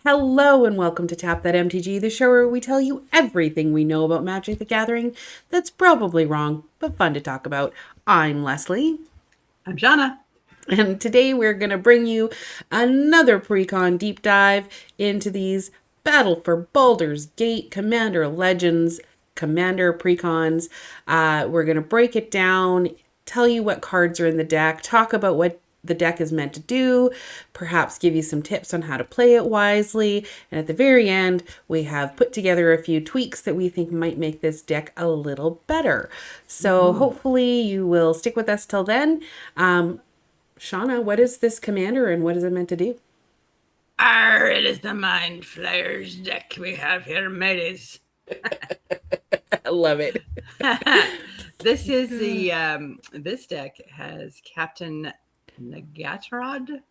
Hello and welcome to Tap That MTG, the show where we tell you everything we know about Magic the Gathering that's probably wrong, but fun to talk about. I'm Leslie, I'm Shauna. and today we're going to bring you another precon deep dive into these Battle for Baldur's Gate Commander Legends Commander precons. We're going to break it down, tell you what cards are in the deck, talk about what the deck is meant to do, perhaps give you some tips on how to play it wisely. And at the very end, we have put together a few tweaks that we think might make this deck a little better. So hopefully you will stick with us till then. Shauna, what is this commander and what is it meant to do? It is the Mind Flayers deck we have here, mateys. I love it. This is this deck has Captain Nagathrod.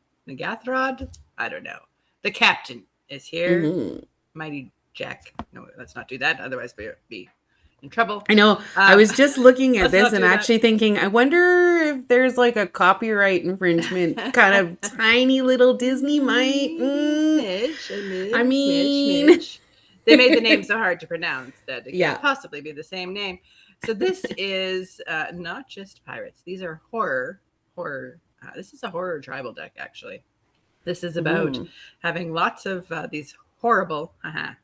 I don't know. The captain is here. Mighty Jack. No, let's not do that. Otherwise, we'll be in trouble. I know. I was just looking at this and that. actually thinking, I wonder if there's like a copyright infringement kind of tiny little Disney might. I mean, Smidge. They made the name so hard to pronounce that it Yeah. could possibly be the same name. So this is not just pirates. These are horror. This is a horror tribal deck, actually. This is about having lots of these horrible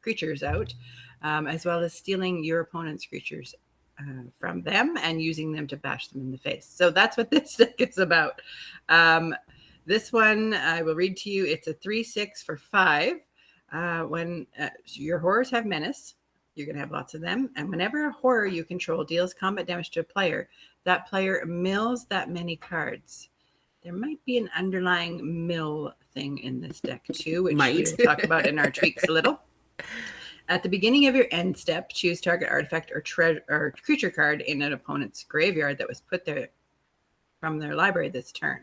creatures out, as well as stealing your opponent's creatures from them and using them to bash them in the face. So that's what this deck is about. This one I will read to you. It's a 3/6 for 5. When your horrors have menace, you're going to have lots of them. And whenever a horror you control deals combat damage to a player, that player mills that many cards. There might be an underlying mill thing in this deck too, which we'll talk about in our tweaks a little. At the beginning of your end step, choose target artifact or creature card in an opponent's graveyard that was put there from their library this turn.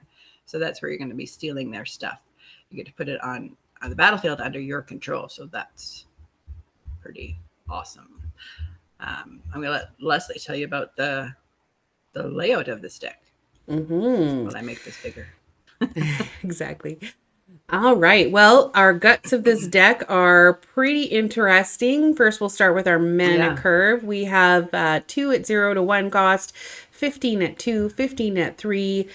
So that's where you're going to be stealing their stuff. You get to put it on the battlefield under your control. So that's pretty awesome. I'm going to let Leslie tell you about the layout of this deck. While I make this bigger. Exactly. All right. Well, our guts of this deck are pretty interesting. First, we'll start with our mana curve. We have 2 at 0 to 1 cost, 15 at 2, 15 at 3,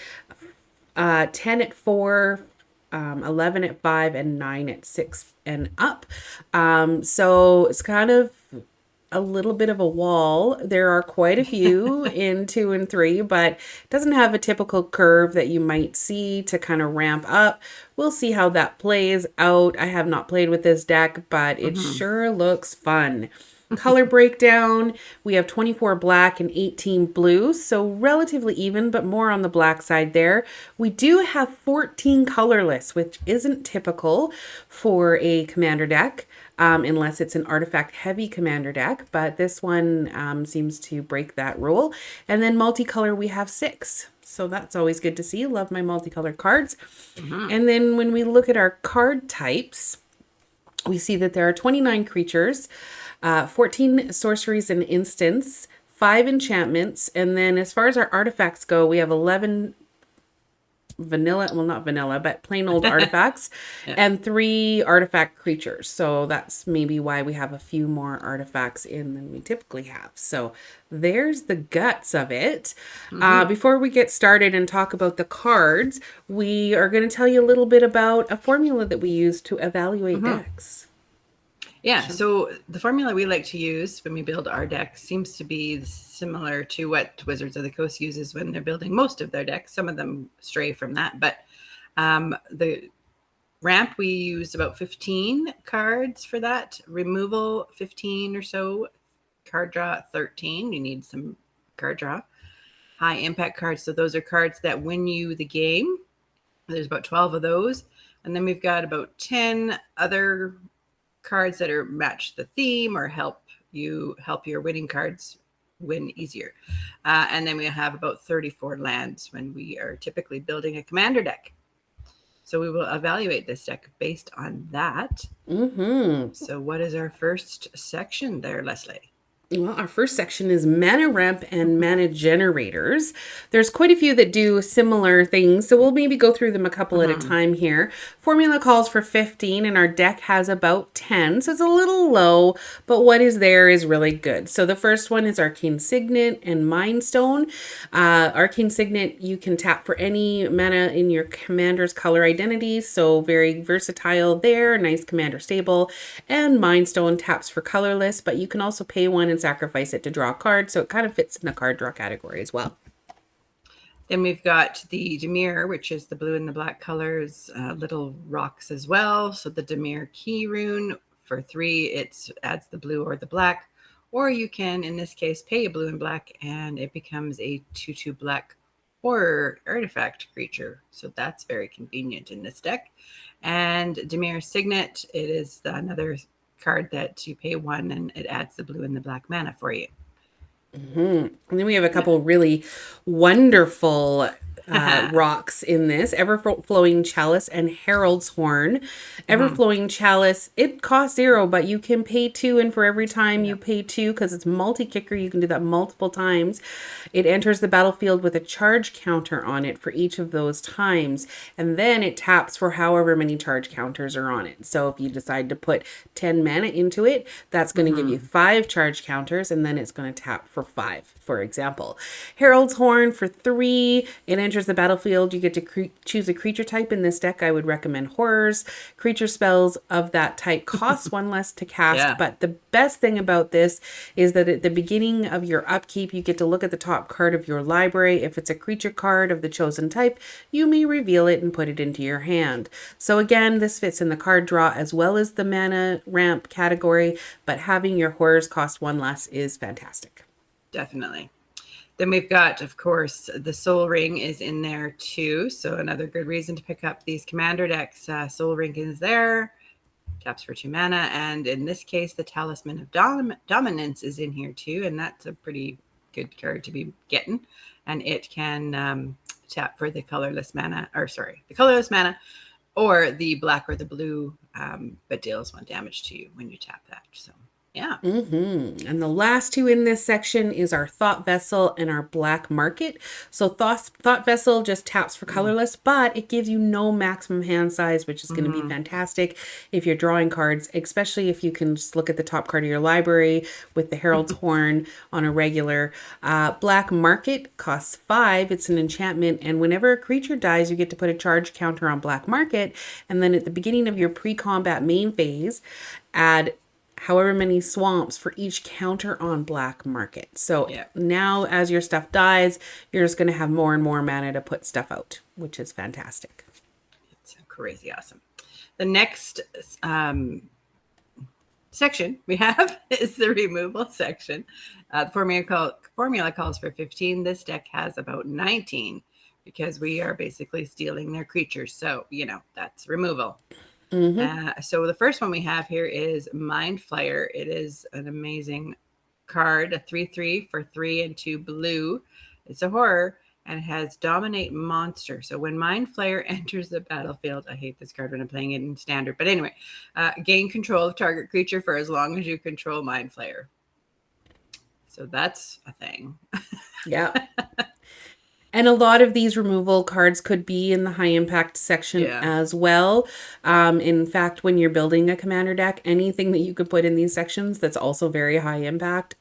10 at 4, 11 at 5, and 9 at 6 and up. So it's kind of a little bit of a wall. There are quite a few in 2 and 3, but it doesn't have a typical curve that you might see to kind of ramp up. We'll see how that plays out. I have not played with this deck, but it sure looks fun. Color breakdown, we have 24 black and 18 blue, so relatively even, but more on the black side there. We do have 14 colorless, which isn't typical for a commander deck. Unless it's an artifact heavy commander deck, but this one seems to break that rule. And then multicolor, we have 6. So that's always good to see. Love my multicolored cards. And then when we look at our card types, we see that there are 29 creatures, 14 sorceries and instants, 5 enchantments, and then as far as our artifacts go, we have 11 vanilla, well, not vanilla, but plain old artifacts, and 3 artifact creatures. So that's maybe why we have a few more artifacts in than we typically have. So there's the guts of it. Before we get started and talk about the cards, we are going to tell you a little bit about a formula that we use to evaluate decks. Yeah, so the formula we like to use when we build our deck seems to be similar to what Wizards of the Coast uses when they're building most of their decks. Some of them stray from that, but the ramp, we use about 15 cards for that. Removal, 15 or so. Card draw, 13. You need some card draw. High impact cards, so those are cards that win you the game. There's about 12 of those. And then we've got about 10 other cards that are match the theme or help your winning cards win easier. And then we have about 34 lands when we are typically building a commander deck. So we will evaluate this deck based on that. So what is our first section there, Leslie? Well, our first section is mana rep and mana generators. There's quite a few that do similar things, so we'll maybe go through them a couple at a time here. Formula calls for 15, and our deck has about 10, so it's a little low, but what is there is really good. So the first one is Arcane Signet and Mind Stone. Arcane Signet, you can tap for any mana in your commander's color identity, so very versatile there, nice commander stable. And Mind Stone taps for colorless, but you can also pay one and sacrifice it to draw a card, so it kind of fits in the card draw category as well. Then we've got the Dimir, which is the blue and the black colors, little rocks as well. So the Dimir key rune for 3, it adds the blue or the black. Or you can, in this case, pay a blue and black, and it becomes a 2/2 black horror artifact creature. So that's very convenient in this deck. And Dimir Signet, it is another card that you pay 1 and it adds the blue and the black mana for you. And then we have a couple really wonderful rocks in this. Ever-flowing Chalice and Herald's Horn. Ever-flowing Chalice, it costs 0, but you can pay 2, and for every time you pay 2, because it's multi-kicker, you can do that multiple times. It enters the battlefield with a charge counter on it for each of those times, and then it taps for however many charge counters are on it. So if you decide to put 10 mana into it, that's going to give you 5 charge counters, and then it's going to tap for 5, for example. Herald's Horn for 3, it enters the battlefield. You get to choose a creature type. In this deck, I would recommend horrors. Creature spells of that type cost 1 less to cast, but the best thing about this is that at the beginning of your upkeep, you get to look at the top card of your library. If it's a creature card of the chosen type, you may reveal it and put it into your hand. So again, this fits in the card draw as well as the mana ramp category, but having your horrors cost 1 less is fantastic. Definitely. Then we've got, of course, the Soul Ring is in there too. So another good reason to pick up these commander decks. Soul Ring is there, taps for 2 mana. And in this case, the Talisman of Dominance is in here too. And that's a pretty good card to be getting. And it can tap for the colorless mana, or the black or the blue, but deals 1 damage to you when you tap that. So yeah. And the last 2 in this section is our Thought Vessel and our Black Market. So Thought Vessel just taps for colorless, but it gives you no maximum hand size, which is going to be fantastic if you're drawing cards, especially if you can just look at the top card of your library with the Herald's Horn on a regular. Black Market costs 5. It's an enchantment, and whenever a creature dies, you get to put a charge counter on Black Market, and then at the beginning of your pre-combat main phase, add however many swamps for each counter on Black Market. So now as your stuff dies, you're just going to have more and more mana to put stuff out, which is fantastic. It's crazy awesome. The next section we have is the removal section. The formula calls for 15. This deck has about 19 because we are basically stealing their creatures. So, that's removal. So the first one we have here is Mind Flayer. It is an amazing card, a 3/3 for 3 and 2 blue. It's a horror and it has Dominate Monster. So when Mind Flayer enters the battlefield, I hate this card when I'm playing it in standard, but anyway, gain control of target creature for as long as you control Mind Flayer. So that's a thing. Yeah. And a lot of these removal cards could be in the high impact section as well. In fact, when you're building a commander deck, anything that you could put in these sections that's also very high impact,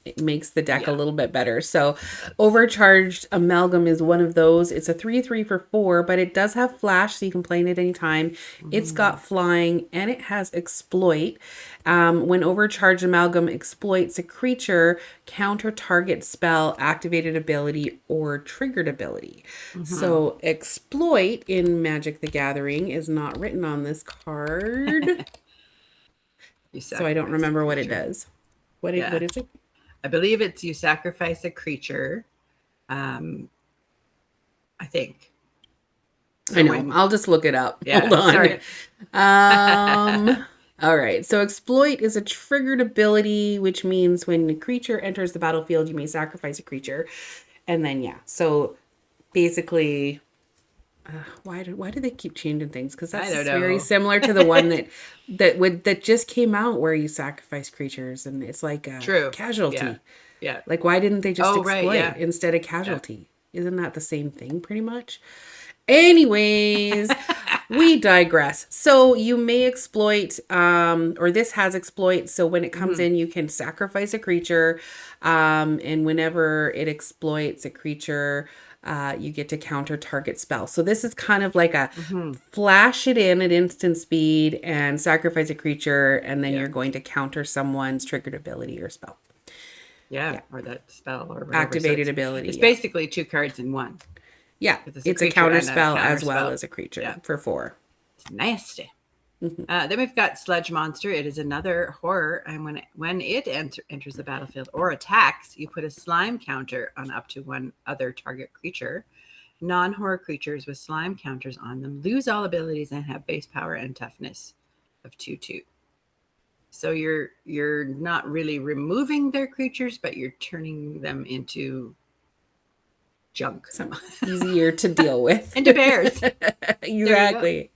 it makes the deck a little bit better. So Overcharged Amalgam is one of those. It's a 3/3 for 4, but it does have flash, so you can play it anytime. It's got flying and it has exploit. When Overcharged Amalgam exploits a creature, counter target spell, activated ability, or triggered ability. So exploit in Magic the Gathering is not written on this card. So I don't remember what it does. What is it? I believe it's you sacrifice a creature. I think. So I know. I'll just look it up. Hold on. Sorry. All right. So exploit is a triggered ability, which means when a creature enters the battlefield, you may sacrifice a creature. And then, so basically Why do they keep changing things? Because I that's don't just very know. similar to the one that just came out where you sacrifice creatures and it's like a True. Yeah. casualty. Yeah. Like why didn't they just Oh, right. exploit Yeah. instead of Yeah. casualty? Isn't that the same thing pretty much? Anyways, we digress. So you may exploit, or this has exploit. So when it comes Mhm. in, you can sacrifice a creature, and whenever it exploits a creature, you get to counter target spell. So this is kind of like a Mhm. flash it in at instant speed and sacrifice a creature, and then Yeah. you're going to counter someone's triggered ability or spell. Yeah. Yeah, Or that spell or whatever. So activated it's ability. it's Yeah, basically two cards in one yeah. because it's a It's a creature counter and a spell counter as well spell. as a creature Yeah. for 4. It's nasty. Then we've got Sludge Monster. It is another horror, and when it enters the battlefield or attacks, you put a slime counter on up to one other target creature. Non-horror creatures with slime counters on them lose all abilities and have base power and toughness of 2/2. So you're not really removing their creatures, but you're turning them into junk, Some easier to deal with. into bears. There you go. Exactly.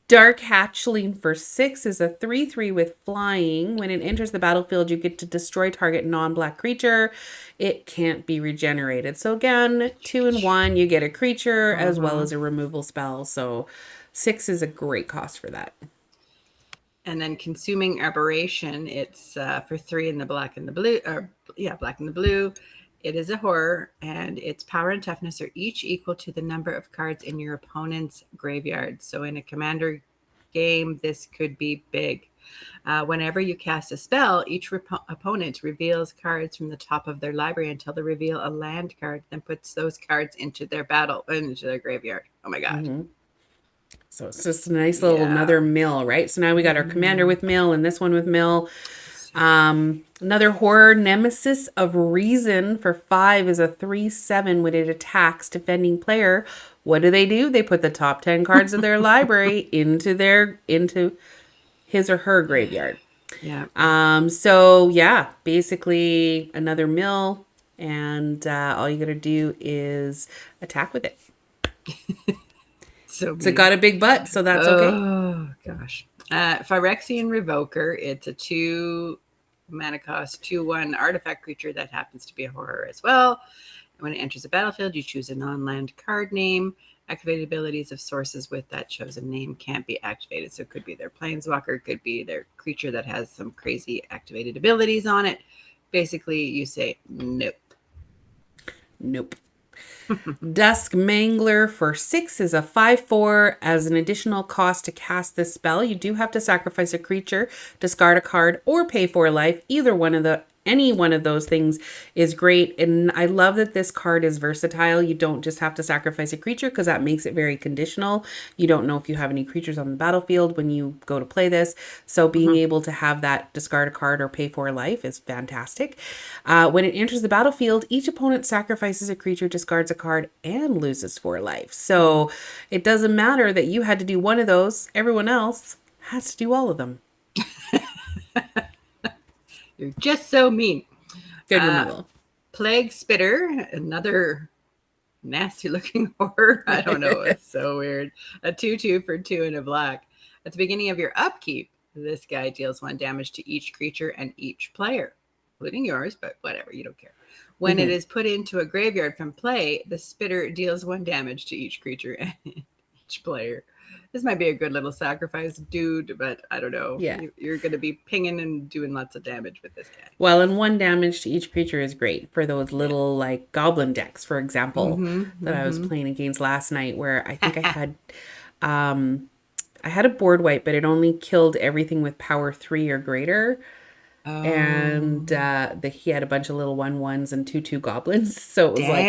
Dark Hatchling for 6 is a 3/3 with flying. When it enters the battlefield, you get to destroy target non-black creature. It can't be regenerated. So again, 2 and 1, you get a creature as well Mhm. as a removal spell. So 6 is a great cost for that. And then Consuming Aberration, it's for 3 in the black and the blue, or yeah, black and the blue. It is a horror, and its power and toughness are each equal to the number of cards in your opponent's graveyard. So in a commander game, this could be big. Whenever you cast a spell, each opponent reveals cards from the top of their library until they reveal a land card, then puts those cards into their graveyard. Oh my god! Mm-hmm. So it's just a nice little Yeah. another mill, right? So now we got our commander Mm-hmm. with mill and this one with mill. Another horror nemesis of reason for 5 is a 3/7 when it attacks defending player. What do? They put the top 10 cards of their library into his or her graveyard. Yeah. So yeah, basically another mill, and all you gotta do is attack with it. So So it mean. got a big butt, so that's okay. Oh gosh. Phyrexian Revoker. It's a 2 mana cost 2/1 artifact creature that happens to be a horror as well. And when it enters the battlefield, you choose a non-land card name. Activated abilities of sources with that chosen name can't be activated. So it could be their planeswalker, it could be their creature that has some crazy activated abilities on it. Basically, you say nope. Nope. Dusk Mangler for 6 is a 5/4. As an additional cost to cast this spell, you do have to sacrifice a creature, discard a card, or pay for life. Any one of those things is great. And I love that this card is versatile. You don't just have to sacrifice a creature because that makes it very conditional. You don't know if you have any creatures on the battlefield when you go to play this. So being Mhm. able to have that discard a card or pay for life is fantastic. When it enters the battlefield, each opponent sacrifices a creature, discards a card, and loses 4 life. So it doesn't matter that you had to do one of those. Everyone else has to do all of them. You're just so mean. Good Uh, removal. Plague Spitter, another nasty looking horror. I don't know. It's so weird. A 2/2 for 2 and a black. At the beginning of your upkeep, this guy deals 1 damage to each creature and each player, including yours, but whatever, you don't care. When it is put into a graveyard from play, the spitter deals 1 damage to each creature and each player. This might be a good little sacrifice, dude, but I don't know. Yeah. You're going to be pinging and doing lots of damage with this guy. Well, and 1 damage to each creature is great for those Yeah. little like goblin decks, for example, Mm-hmm, that I was mm-hmm. playing against last night where I think I had a board wipe, but it only killed everything with power 3 or greater. Oh, And he had a bunch of little 1/1s and 2/2 goblins. So it was like,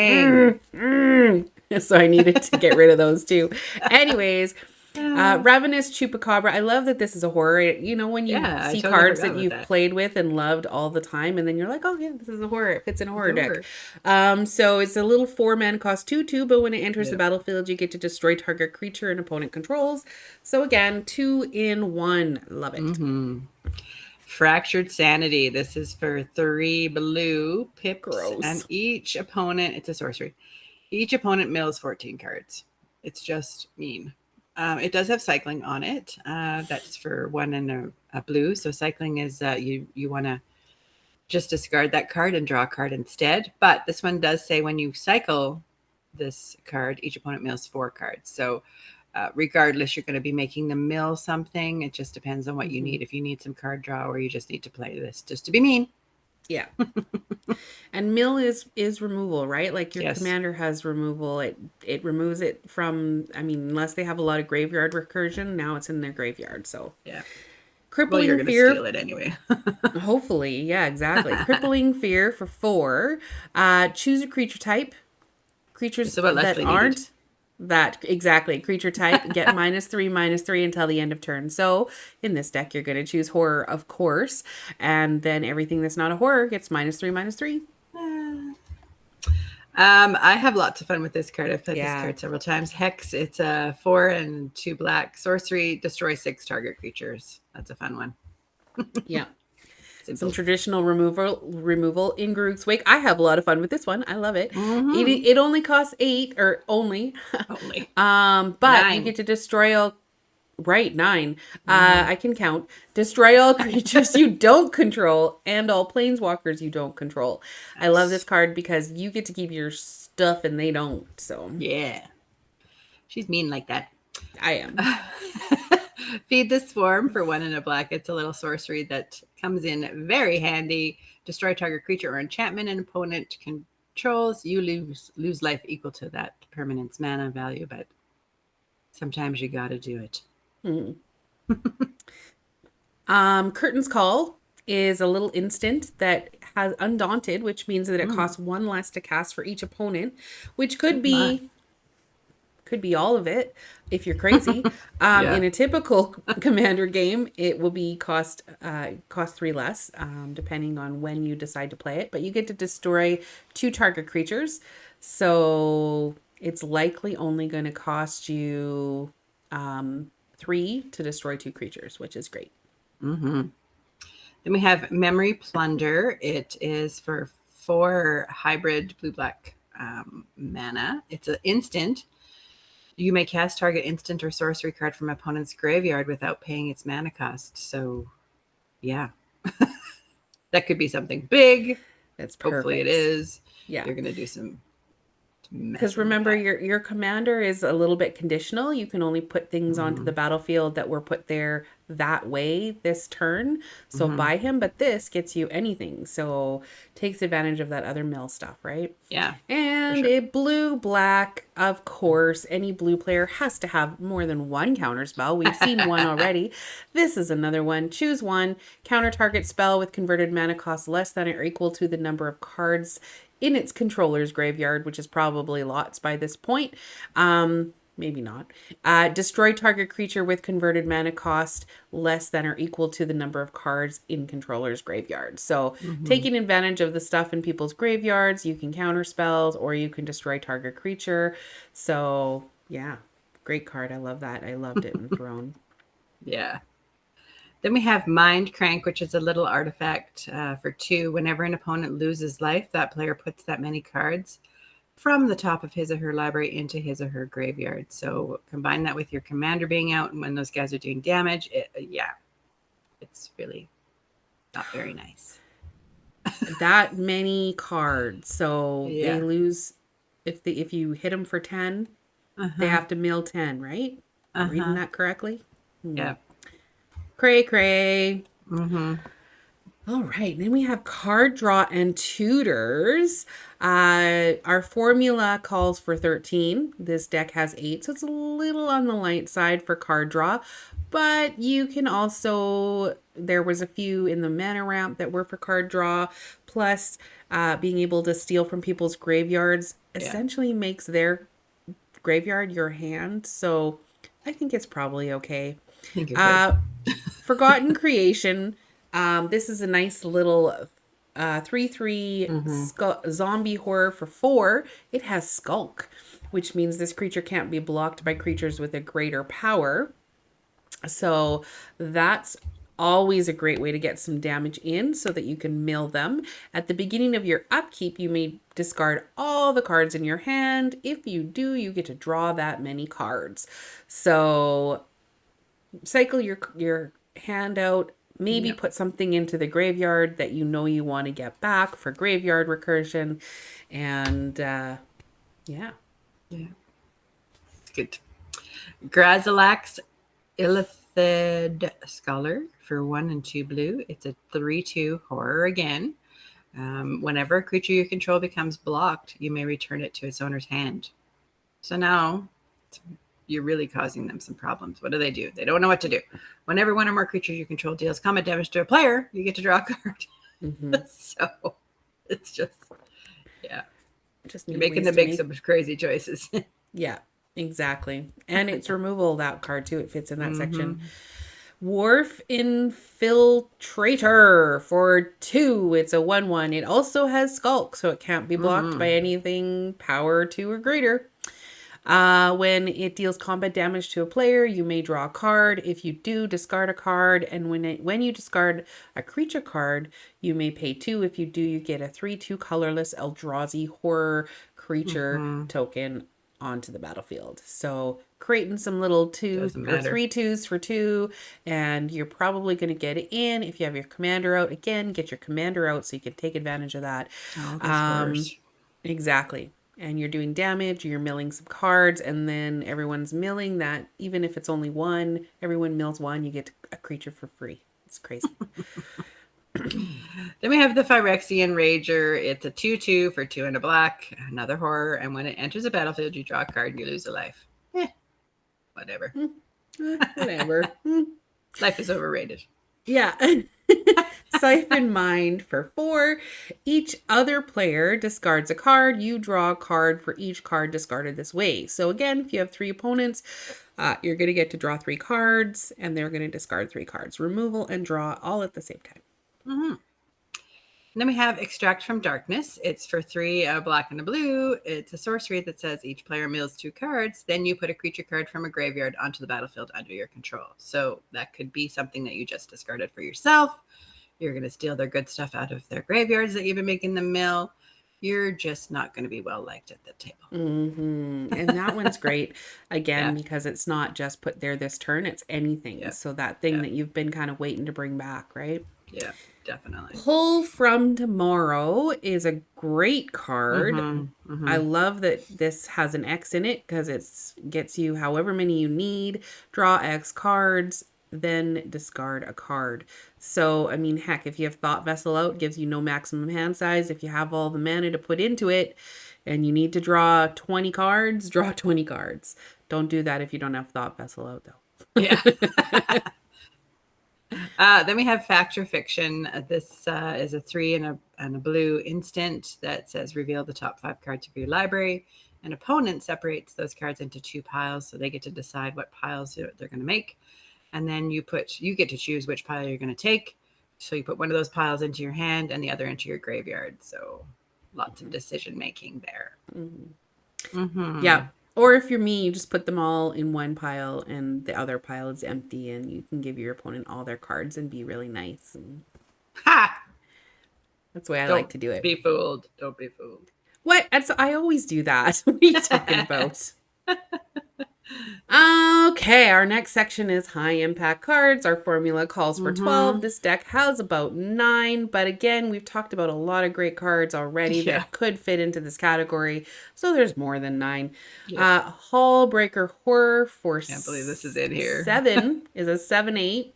dang. So I needed to get rid of those too. Anyways, Uh, Ravenous Chupacabra. I love that this is a horror. You know, when you yeah, I see totally cards forgot that about you've that. played with and loved all the time, and then you're like, oh yeah, this is a horror. It fits in a horror deck. Sure. So it's a little 4 mana cost 2/2, but when it enters the Yep. battlefield, you get to destroy target creature an opponent controls. So again, 2 in 1. Love it. Mm-hmm. Fractured Sanity. This is for 3 blue pips, and Gross. each opponent, it's a sorcery. Each opponent mills 14 cards. It's just mean. It does have cycling on it. That's for 1 and a blue. So cycling is you want to just discard that card and draw a card instead. But this one does say when you cycle this card, each opponent mills 4 cards. So regardless, you're going to be making them mill something. It just depends on what you need. If you need some card draw, or you just need to play this just to be mean. Yeah. And mill is removal, right? Like your Yes. commander has removal. It removes it from, I mean, unless they have a lot of graveyard recursion, now it's in their graveyard. So Yeah. Well, you're crippling going to fear. steal it anyway. Hopefully, yeah, exactly. Crippling fear for 4. Choose a creature type. Creatures This is what that Leslie needed. aren't that exactly creature type get -3/-3 until the end of turn. So in this deck, you're going to choose horror, of course, and then everything that's not a horror gets -3/-3. I have lots of fun with this card. I've played this Yeah. card several times. Hex, it's a 4 and 2 black sorcery, destroy 6 target creatures. That's a fun one. Yeah. Simple. Some traditional removal in Groot's Wake. I have a lot of fun with this one. I love it. Mhm. It only costs 8 or only. Only. But 9. you get to destroy all. Right, 9. I can count. Destroy all creatures you don't control and all planeswalkers you don't control. I love this card because you get to keep your stuff and they don't. So Yeah. She's mean like that. I am. Feed the Swarm for 1 and a black. It's a little sorcery that comes in very handy. Destroy target creature or enchantment an opponent controls. You lose life equal to that permanent's mana value, but sometimes you got to do it. Curtain's Call is a little instant that has Undaunted, which means that it costs 1 less to cast for each opponent, which could be all of it if you're crazy. In a typical commander game, it will be cost 3 less, depending on when you decide to play it. But you get to destroy 2 target creatures, so it's likely only going to cost you 3 to destroy 2 creatures, which is great. Then we have Memory Plunder. It is for 4 hybrid blue-black mana. It's an instant. You may cast target instant or sorcery card from opponent's graveyard without paying its mana cost. So, yeah. That could be something big. That's perfect. Hopefully it is. Yeah. You're going to do some... Because remember, your commander is a little bit conditional. You can only put things onto the battlefield that were put there that way this turn. So buy him, but this gets you anything. So takes advantage of that other mill stuff, right? Yeah. And a blue-black, of course. Any blue player has to have more than 1 counter spell. We've seen one already. This is another one. Choose 1. Counter target spell with converted mana cost less than or equal to the number of cards in its controller's graveyard, which is probably lots by this point. Maybe not. Destroy target creature with converted mana cost less than or equal to the number of cards in controller's graveyard. So taking advantage of the stuff in people's graveyards, you can counter spells or you can destroy target creature. So yeah, great card. I love that. I loved it in Throne. Yeah. Then we have Mind Crank, which is a little artifact for 2. Whenever an opponent loses life, that player puts that many cards from the top of his or her library into his or her graveyard. So combine that with your commander being out, and when those guys are doing damage, it's really not very nice. That many cards. So they lose if you hit them for 10, they have to mill 10, right? Am I reading that correctly? Yeah. Cray. All right, then we have card draw and tutors. Our formula calls for 13. This deck has 8, so it's a little on the light side for card draw. But you can also, there was a few in the mana ramp that were for card draw. Plus, being able to steal from people's graveyards essentially makes their graveyard your hand. So I think it's probably okay. I think you're good. Forgotten Creation. This is a nice little 3/3 zombie horror for 4. It has Skulk, which means this creature can't be blocked by creatures with a greater power. So that's always a great way to get some damage in so that you can mill them. At the beginning of your upkeep, you may discard all the cards in your hand. If you do, you get to draw that many cards. So cycle your hand out, maybe Yep. put something into the graveyard that you know you want to get back for graveyard recursion. And yeah. Yeah. Good. Grazalax Illithid Scholar for 1 and 2 blue. It's a 3/2 horror again. Whenever a creature you control becomes blocked, you may return it to its owner's hand. So now you're really causing them some problems. What do? They don't know what to do. Whenever one or more creatures you control deals combat damage to a player, you get to draw a card. Mm-hmm. So it's just, yeah. Just you're making them make some crazy choices. Yeah, exactly. And it's removal of that card too. It fits in that section. Wharf Infiltrator for 2. It's a 1/1. It also has Skulk, so it can't be blocked by anything power 2 or greater. When it deals combat damage to a player, you may draw a card. If you do, discard a card. And when you discard a creature card, you may pay 2. If you do, you get a 3/2 colorless Eldrazi horror creature token onto the battlefield. So creating some little 2 or 3/2s for 2, and you're probably going to get it in. If you have your commander out, again, get your commander out so you can take advantage of that. Exactly. And you're doing damage, you're milling some cards, and then everyone's milling that. Even if it's only 1, everyone mills 1, you get a creature for free. It's crazy. Then we have the Phyrexian Rager. It's a 2/2 for 2 and a black, another horror. And when it enters a battlefield, you draw a card and you lose a life. Whatever. Whatever. Life is overrated. Yeah. Siphon Mind for 4. Each other player discards a card. You draw a card for each card discarded this way. So again, if you have 3 opponents, you're going to get to draw 3 cards, and they're going to discard 3 cards. Removal and draw all at the same time. And then we have Extract from Darkness. It's for 3, a black and a blue. It's a sorcery that says each player mills 2 cards. Then you put a creature card from a graveyard onto the battlefield under your control. So that could be something that you just discarded for yourself. You're going to steal their good stuff out of their graveyards that you've been making them mill. You're just not going to be well liked at the table. And that one's great, again, because it's not just put there this turn, it's anything. So that thing that you've been kind of waiting to bring back, right? Yeah, definitely. Pull from Tomorrow is a great card. I love that this has an X in it because it gets you however many you need, draw X cards, then discard a card. So, I mean, heck, if you have Thought Vessel out, it gives you no maximum hand size. If you have all the mana to put into it and you need to draw 20 cards, draw 20 cards. Don't do that if you don't have Thought Vessel out, though. Yeah. Then we have Fact or Fiction. This is a 3 and a blue instant that says reveal the top 5 cards of your library. An opponent separates those cards into 2 piles, so they get to decide what piles they're going to make. And then you get to choose which pile you're going to take. So you put one of those piles into your hand and the other into your graveyard. So lots of decision making there. Yeah. Or if you're me, you just put them all in one pile and the other pile is empty, and you can give your opponent all their cards and be really nice. And that's the way I like to do it. Be fooled. Don't be fooled. What? I always do that. What are you talking about? Okay, our next section is high impact cards. Our formula calls for 12. This deck has about 9, but again, we've talked about a lot of great cards already that could fit into this category, so there's more than 9. Hullbreaker Horror for Can't believe this is in here. 7 is a 7/8.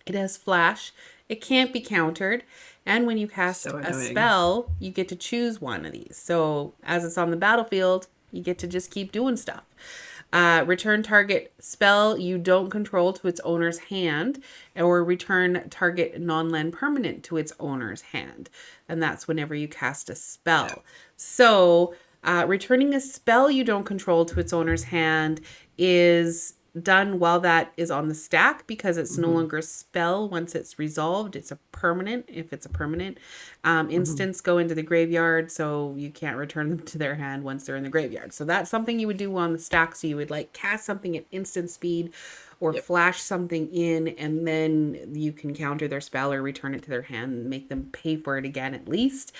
It has flash. It can't be countered. And when you cast a spell, you get to choose one of these. So as it's on the battlefield, you get to just keep doing stuff. Return target spell you don't control to its owner's hand, or return target non-land permanent to its owner's hand. And that's whenever you cast a spell. So returning a spell you don't control to its owner's hand is done while that is on the stack because it's no Mm-hmm. longer a spell once it's resolved. It's a permanent. If it's a permanent, Mm-hmm. instants go into the graveyard, so you can't return them to their hand once they're in the graveyard. So that's something you would do on the stack. So you would like cast something at instant speed or Yep. flash something in, and then you can counter their spell or return it to their hand and make them pay for it again at least.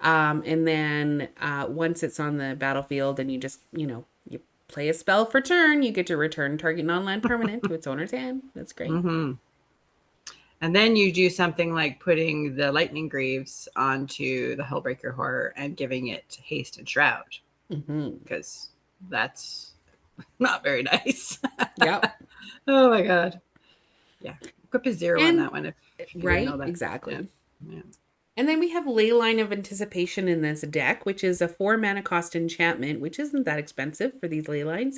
And then once it's on the battlefield and you just, you play a spell for turn, you get to return target non-land permanent to its owner's hand. That's great. Mm-hmm. And then you do something like putting the Lightning Greaves onto the Hullbreaker Horror and giving it haste and shroud, because that's not very nice. Yep. Oh my god. Yeah. Equip a 0 on And that one if you didn't know right, that. Yeah. exactly. Yeah. And then we have Leyline of Anticipation in this deck, which is a 4 mana cost enchantment, which isn't that expensive for these Leylines.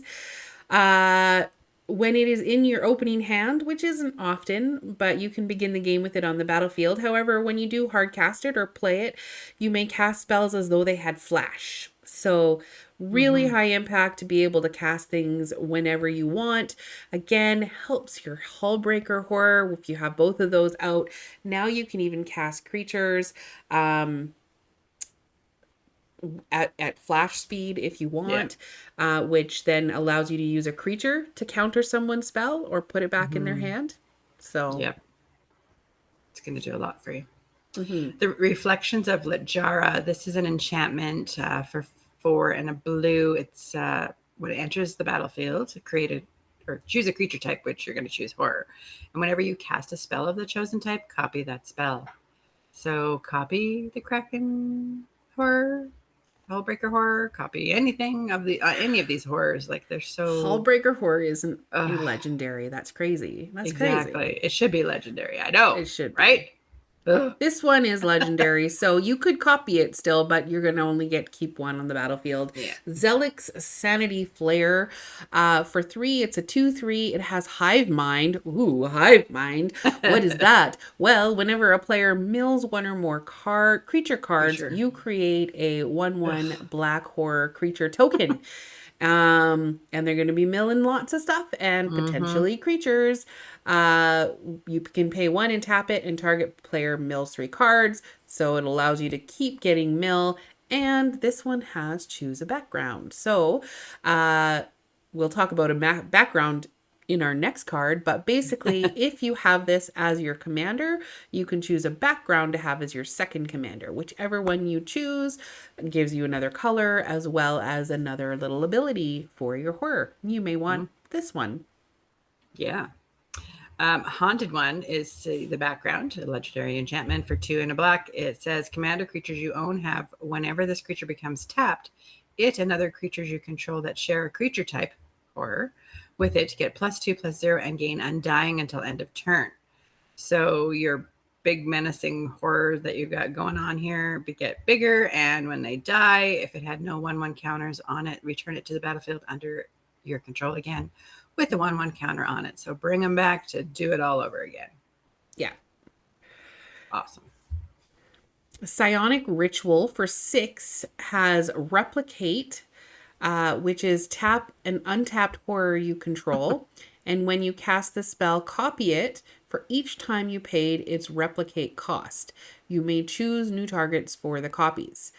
Uh, when it is in your opening hand, which isn't often, but you can begin the game with it on the battlefield. However, when you do hard cast it or play it, you may cast spells as though they had flash. So, really Mm-hmm. high impact to be able to cast things whenever you want. Again, helps your Hullbreaker Horror if you have both of those out. Now you can even cast creatures. At flash speed if you Yeah. want, which then allows you to use a creature to counter someone's spell or put it back in their Mm-hmm. hand. So, Yep. It's going to do a lot for you. mhm. The Reflections of Lijara. This is an enchantment for 4 and a blue. It's when it enters the battlefield, create a or choose a creature type, which you're going to choose horror. And whenever you cast a spell of the chosen type, copy that spell. So copy the Kraken horror, Hullbreaker horror, copy anything of the any of these horrors. Like they're so Hullbreaker Horror isn't a uh, legendary. That's crazy. That's crazy. exactly. It should be legendary. I know, It should right? be. Ugh. This one is legendary, so you could copy it still, but you're gonna only keep one on the battlefield. Yeah. Zelix Sanity Flare. For 3, it's a 2/3. It has Hive Mind. Ooh, Hive Mind. What is that? Well, whenever a player mills one or more creature cards, Creature. you create a 1/1 Ugh. black horror creature token. And they're going to be milling lots of stuff and Mm-hmm. potentially creatures. Uh, you can pay 1 and tap it, and target player mills 3 cards. So it allows you to keep getting mill. And this one has choose a background. So we'll talk about a background in our next card, but basically, if you have this as your commander, you can choose a background to have as your second commander. Whichever one you choose gives you another color as well as another little ability for your horror. You may want this one. Yeah. Haunted One is the background, a legendary enchantment for 2 and a black. It says commander creatures you own have, whenever this creature becomes tapped, it and other creatures you control that share a creature type, horror, with it get +2/+0 and gain undying until end of turn. So your big menacing horror that you've got going on here get bigger, and when they die, if it had no 1/1 counters on it, return it to the battlefield under your control again with the 1/1 counter on it. So bring them back to do it all over again. Yeah. Awesome. Psionic Ritual for 6 has Replicate, which is tap an untapped horror you control. And when you cast the spell, copy it for each time you paid its replicate cost. You may choose new targets for the copies.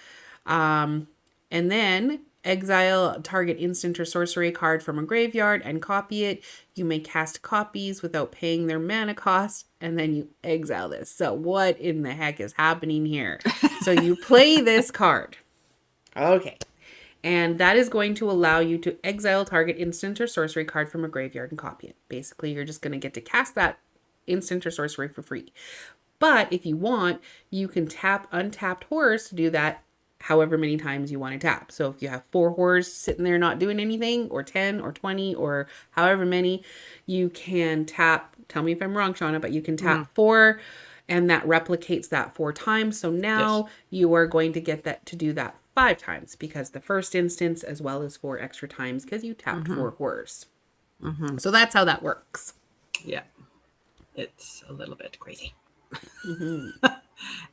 And then exile target instant or sorcery card from a graveyard and copy it. You may cast copies without paying their mana cost, and then you exile this. So, what in the heck is happening here? So, you play this card. Okay. And that is going to allow you to exile target instant or sorcery card from a graveyard and copy it. Basically, you're just going to get to cast that instant or sorcery for free. But if you want, you can tap untapped horrors to do that however many times you want to tap. So if you have 4 horrors sitting there not doing anything, or 10 or 20 or however many, you can tap, tell me if I'm wrong, Shauna, but you can tap 4 and that replicates that 4 times. So Yes. now you are going to get that to do that 5 times because the first instance as well as 4 extra times because you tapped 4 horrors. So that's how that works. Yeah. It's a little bit crazy.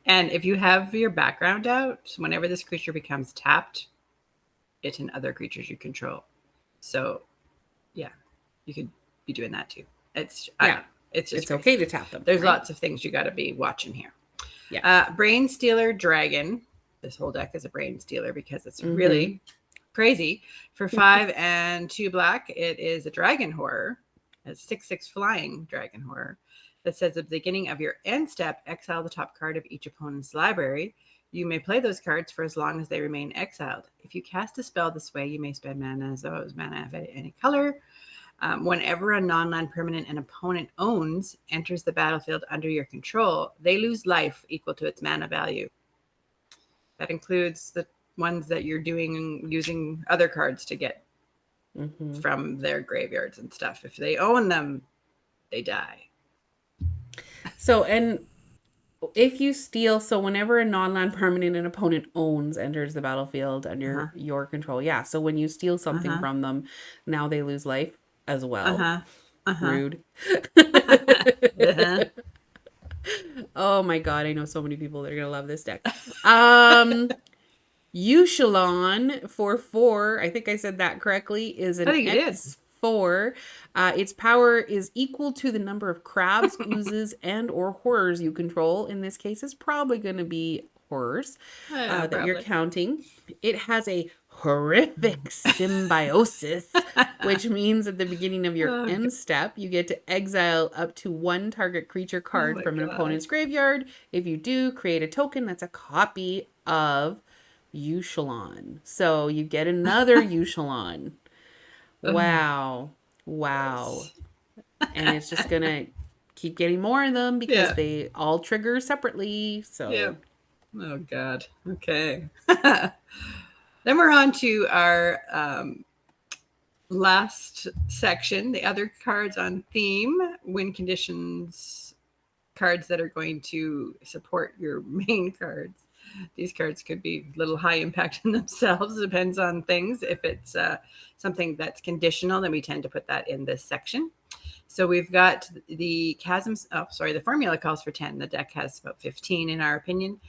And if you have your background out, whenever this creature becomes tapped, it and other creatures you control. So, yeah, you could be doing that too. It's it's just it's crazy. okay to tap them. There's lots of things you got to be watching here. Yeah. Brain Stealer Dragon. This whole deck is a Brain Stealer because it's really crazy. For 5 and 2 black, it is a dragon horror, a 6/6 flying dragon horror that says at the beginning of your end step, exile the top card of each opponent's library. You may play those cards for as long as they remain exiled. If you cast a spell this way, you may spend mana as mana of any color. Whenever a non-land permanent an opponent owns enters the battlefield under your control, they lose life equal to its mana value. That includes the ones that you're doing using other cards to get from their graveyards and stuff. If they own them, they die. So, and if you steal, so whenever a non-land permanent an opponent owns enters the battlefield under your control, yeah. So when you steal something from them, now they lose life as well. Rude. Oh my god, I know so many people that are gonna love this deck. Euchelon for 4, I think I said that correctly, is an X4. Its power is equal to the number of crabs, oozes, and or horrors you control. In this case, it's probably going to be horrors that you're counting. It has a horrific symbiosis, which means at the beginning of your end step, you get to exile up to 1 target creature card from an opponent's graveyard. If you do, create a token that's a copy of Euchelon. So you get another Euchelon. Wow. And it's just going to keep getting more of them because they all trigger separately. So oh god. Okay. Then we're on to our last section, the other cards on theme, win conditions, cards that are going to support your main cards. These cards could be a little high impact in themselves. Depends on things. If it's something that's conditional, then we tend to put that in this section. So we've got the chasms. Oh, sorry. The formula calls for 10. The deck has about 15 in our opinion.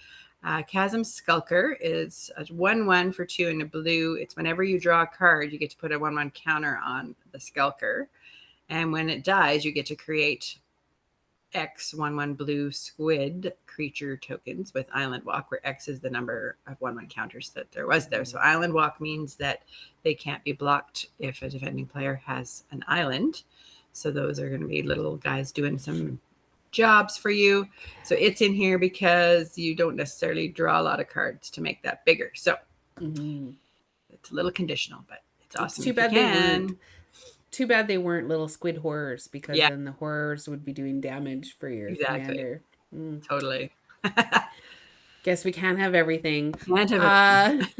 Chasm Skulker is a 1/1 for 2 in a blue. It's whenever you draw a card, you get to put a 1/1 counter on the Skulker. And when it dies, you get to create X 1/1 blue squid creature tokens with Island Walk, where X is the number of 1/1 counters that there was there. So Island Walk means that they can't be blocked if a defending player has an island. So those are going to be little guys doing some jobs for you. So it's in here because you don't necessarily draw a lot of cards to make that bigger. So it's a little conditional, but it's awesome. Too bad they weren't little squid horrors, because then the horrors would be doing damage for your commander. Totally. Guess we can't have everything. Can't have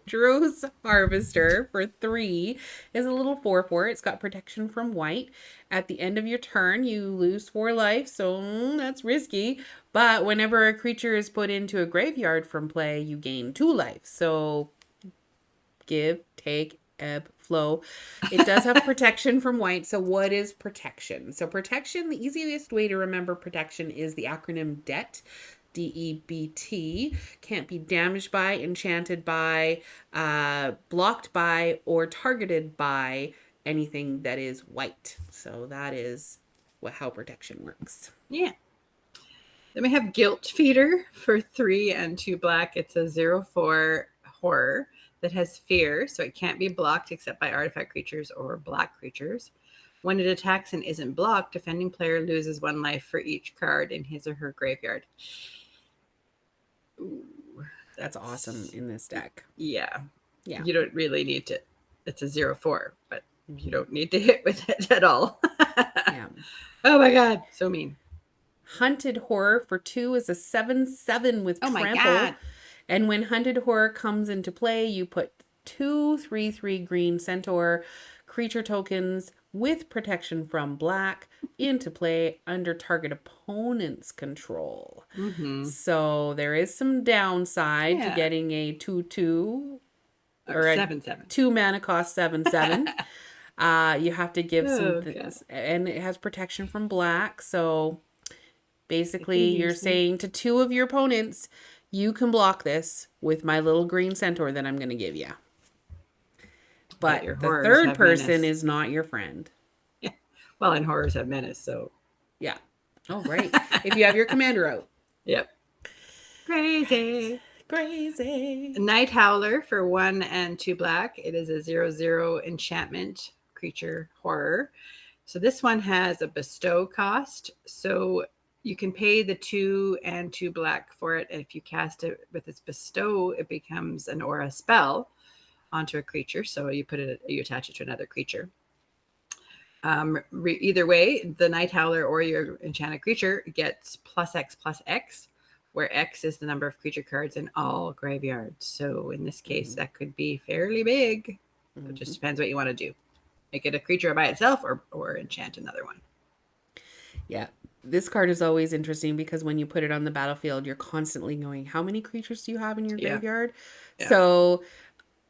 Drew's Harvester for 3 is a little 4/4. It's got protection from white. At the end of your turn, you lose 4 life, so that's risky. But whenever a creature is put into a graveyard from play, you gain 2 life. So give, take, ebb, flow. It does have protection from white. So what is protection? So protection, the easiest way to remember protection is the acronym DEBT. DEBT. Can't be damaged by, enchanted by, blocked by, or targeted by anything that is white. So that is how protection works. Yeah. Then we have Guilt Feeder for 3 and 2 black. It's a 0/4 horror that has fear, so it can't be blocked except by artifact creatures or black creatures. When it attacks and isn't blocked, defending player loses 1 life for each card in his or her graveyard. Ooh, that's awesome in this deck. Yeah. You don't really need to. It's a 0/4, but you don't need to hit with it at all. Oh my god, so mean. Hunted Horror for 2 is a 7/7 with trample. My god. And when Hunted Horror comes into play, you put 2 3/3 green centaur creature tokens with protection from black into play under target opponent's control. So there is some downside to getting a 2/2 or a 7/7. 2 mana cost 7/7. You have to give some things, and it has protection from black. So basically you're saying to 2 of your opponents, you can block this with my little green centaur that I'm going to give you. But the third person is not your friend. Yeah. Well, and horrors have menace, so. Yeah. Oh, right. If you have your commander out. Yep. Crazy. Crazy. Night Howler for 1 and 2 black. It is a 0/0 enchantment creature horror. So this one has a bestow cost. So you can pay the 2 and 2 black for it. And if you cast it with its bestow, it becomes an aura spell onto a creature. So you attach it to another creature. Either way, the Night Howler or your enchanted creature gets +X+X, where X is the number of creature cards in all graveyards. So in this case, that could be fairly big. It just depends what you want to do. Make it a creature by itself or enchant another one. Yeah. This card is always interesting because when you put it on the battlefield, you're constantly going, how many creatures do you have in your graveyard? Yeah. So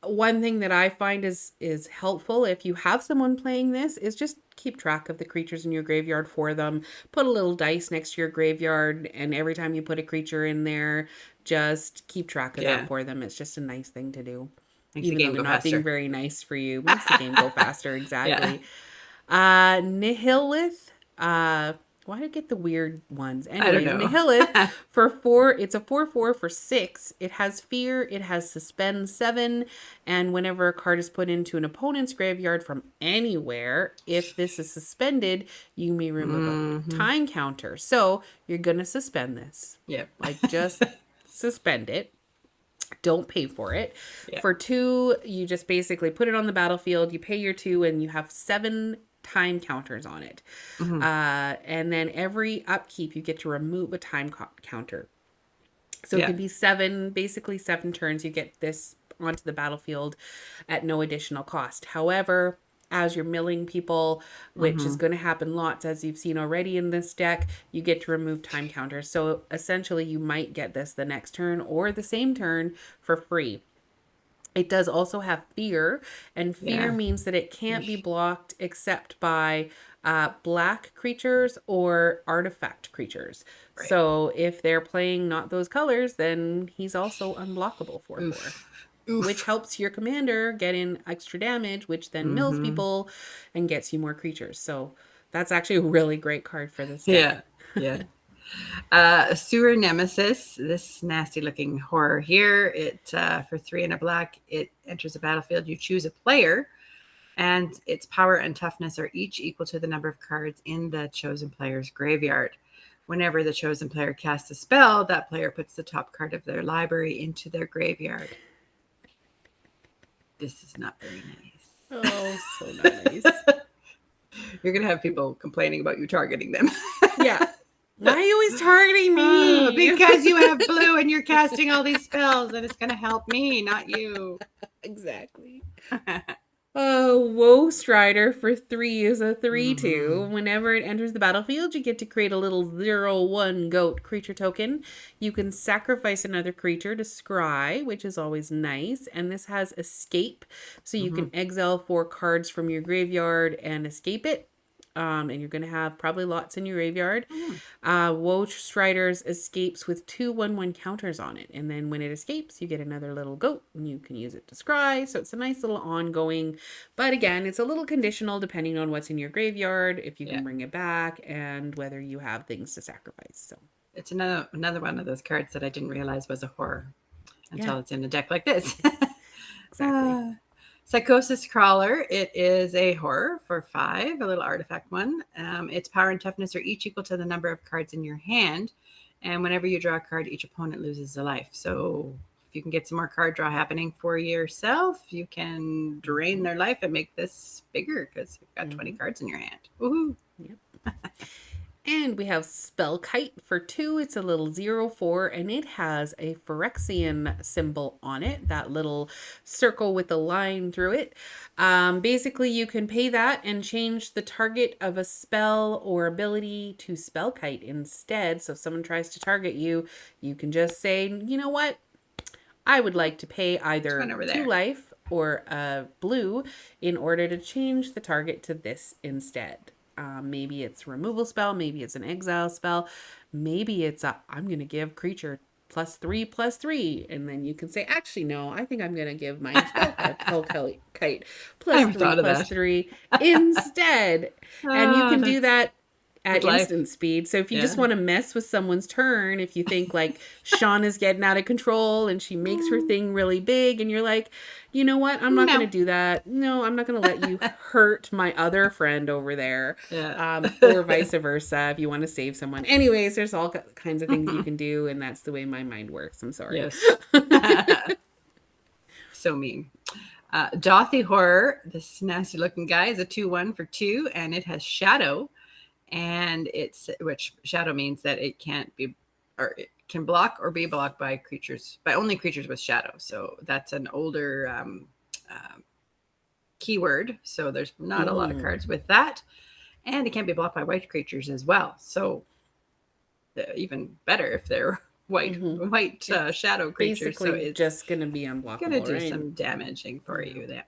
one thing that I find is helpful if you have someone playing this is just keep track of the creatures in your graveyard for them. Put a little dice next to your graveyard, and every time you put a creature in there, just keep track of that for them. It's just a nice thing to do. Makes Even the though game they're go not faster. being very nice for you. Makes the game go faster, exactly. Nihilith. Why do I get the weird ones? Anyways, Nihilith for 4. It's a 4/4 for 6. It has fear. It has suspend 7. And whenever a card is put into an opponent's graveyard from anywhere, if this is suspended, you may remove a time counter. So you're gonna suspend this. Yep. Like just suspend it. Don't pay for it. Yeah. For 2, you just basically put it on the battlefield. You pay your 2, and you have 7 time counters on it. And then every upkeep, you get to remove a time counter. So it could be 7, basically 7 turns. You get this onto the battlefield at no additional cost. However, as you're milling people, which is going to happen lots, as you've seen already in this deck, you get to remove time counters. So essentially, you might get this the next turn or the same turn for free. It does also have fear, and fear means that it can't be blocked except by black creatures or artifact creatures. Right. So if they're playing not those colors, then he's also unblockable for 4. Which helps your commander get in extra damage, which then mills people and gets you more creatures. So that's actually a really great card for this deck. Yeah. Sewer Nemesis, this nasty looking horror here. It for 3 and a black, it enters the battlefield. You choose a player, and its power and toughness are each equal to the number of cards in the chosen player's graveyard. Whenever the chosen player casts a spell, that player puts the top card of their library into their graveyard. This is not very nice. Oh, so nice. You're going to have people complaining about you targeting them. Yeah. Why are you always targeting me? Because you have blue and you're casting all these spells, and it's going to help me, not you. Exactly. Woe Strider for 3 is a 3/2. Whenever it enters the battlefield, you get to create a little 0/1 goat creature token. You can sacrifice another creature to scry, which is always nice. And this has escape, so you can exile 4 cards from your graveyard and escape it. And you're going to have probably lots in your graveyard. Woe Strider's escapes with 2 1/1 counters on it. And then when it escapes, you get another little goat, and you can use it to scry. So it's a nice little ongoing. But again, it's a little conditional depending on what's in your graveyard, if you can bring it back, and whether you have things to sacrifice. So it's another one of those cards that I didn't realize was a horror until it's in a deck like this. Exactly. Psychosis Crawler, it is a horror for 5, a little artifact one. Its power and toughness are each equal to the number of cards in your hand. And whenever you draw a card, each opponent loses a life. So if you can get some more card draw happening for yourself, you can drain their life and make this bigger because you've got 20 cards in your hand. Woohoo! Yep. And we have Spellkite for 2. It's a little 0/4, and it has a Phyrexian symbol on it, that little circle with a line through it. Basically, you can pay that and change the target of a spell or ability to Spellkite instead. So if someone tries to target you, you can just say, you know what? I would like to pay either 2 life or a blue in order to change the target to this instead. Maybe it's a removal spell. Maybe it's an exile spell. Maybe it's I'm going to give creature +3/+3. And then you can say, actually, no, I think I'm going to give my kite I plus never three thought of plus that. three instead. And you Oh, can do that's that with at life. instant speed. So if you just Yeah. want to mess with someone's turn, if you think like Sean is getting out of control and she makes her thing really big and you're like, you know what? I'm not going to No. do that. No, I'm not going to let you hurt my other friend over there. Yeah. Or vice versa if you want to save someone. Anyways, there's all kinds of things you can do. And that's the way my mind works. I'm sorry. Yes. So mean. Dothy Horror, this nasty looking guy, is a 2/1 for 2, and it has Shadow. And it's, which Shadow means that it can't be, or it can block or be blocked by creatures, by only creatures with Shadow. So that's an older keyword. So there's not a lot of cards with that. And it can't be blocked by white creatures as well. So even better if they're white It's shadow creatures. So basically it's just going to be gonna unblockable, do right? some damaging for you there.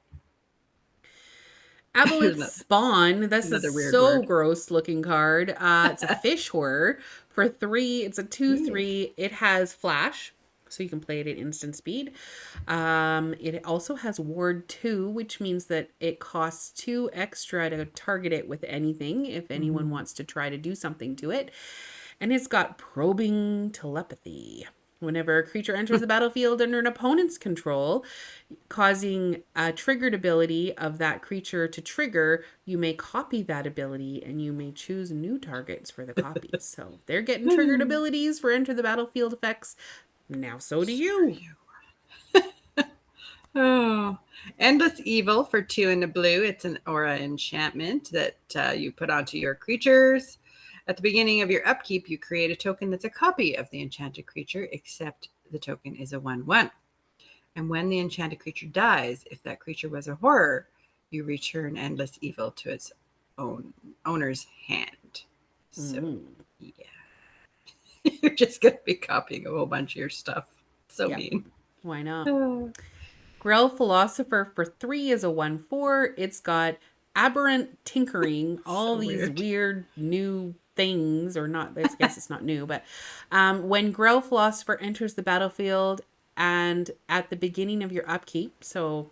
Aboleth Spawn. This is Another weird so word. gross looking card. It's a fish horror for 3. It's a 2/3. It has flash, so you can play it at instant speed. It also has ward 2, which means that it costs 2 extra to target it with anything if anyone wants to try to do something to it. And it's got probing telepathy. Whenever a creature enters the battlefield under an opponent's control, causing a triggered ability of that creature to trigger, you may copy that ability and you may choose new targets for the copies. So they're getting triggered abilities for enter the battlefield effects. Now so do you. Oh, Endless Evil for 2 in the blue. It's an aura enchantment that you put onto your creatures. At the beginning of your upkeep, you create a token that's a copy of the enchanted creature, except the token is a 1/1. And when the enchanted creature dies, if that creature was a horror, you return Endless Evil to its owner's hand. So, yeah. You're just going to be copying a whole bunch of your stuff. So Yep. mean. Why not? Grell Philosopher for 3 is a 1/4. It's got aberrant tinkering, all So these weird. weird new things, or not, I guess it's not new, but when Grell Philosopher enters the battlefield and at the beginning of your upkeep, so